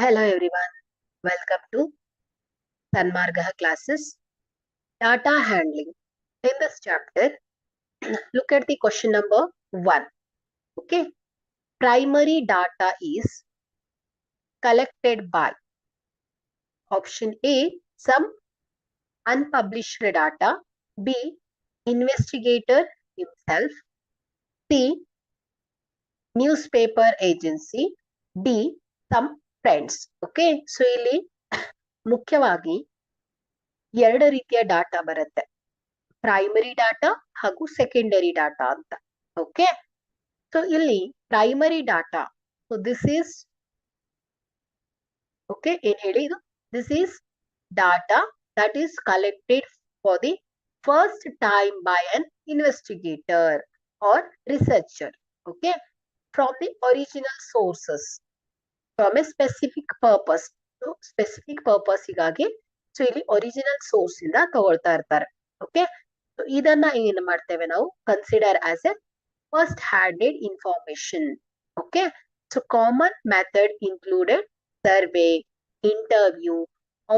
Hello everyone, welcome to Sanmargaha classes. Data handling. In this chapter, look at the question number 1. Okay. Primary data is collected by option A, some unpublished data, B, investigator himself, C, newspaper agency, D, some friends. Okay. So ಇಲ್ಲಿ ಮುಖ್ಯವಾಗಿ ಎರಡು ರೀತಿಯ data ಬರುತ್ತೆ. Primary data ಹಾಗೂ secondary data ಅಂತ. Okay, so ಇಲ್ಲಿ primary data, so this is okay, ಏನ್ ಹೇಳಿ ಇದು, this is data that is collected for the first time by an investigator or researcher. Okay, from the original sources from a specific purpose. Specific ಪರ್ಪಸ್ಗಾಗಿ so ಇಲ್ಲಿ original source ಇಂದ ತಗೊಳ್ತಾ ಇರ್ತಾರೆ. Okay, ಇದನ್ನ ಏನ್ ಮಾಡ್ತೇವೆ ನಾವು, consider as a first handed information. Okay, so common method included survey, interview,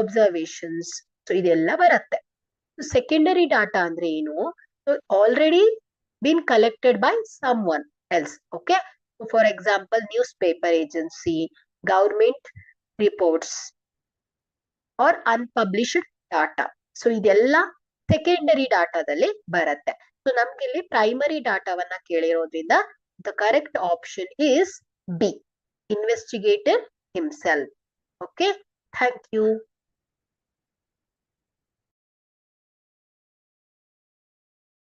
observations, so ಇದೆಲ್ಲ ಬರುತ್ತೆ. ಸೆಕೆಂಡರಿ ಡಾಟಾ ಅಂದ್ರೆ ಏನು, already been collected by someone else. Okay, so for example newspaper agency, government reports or unpublished data. So ಇದೆಲ್ಲ secondary ಡಾಟಾದಲ್ಲಿ ಬರುತ್ತೆ. So ನಮ್ಗೆ ಇಲ್ಲಿ ಪ್ರೈಮರಿ ಡಾಟಾವನ್ನ ಕೇಳಿರೋದ್ರಿಂದ the correct option is B, investigator himself. Okay, thank you.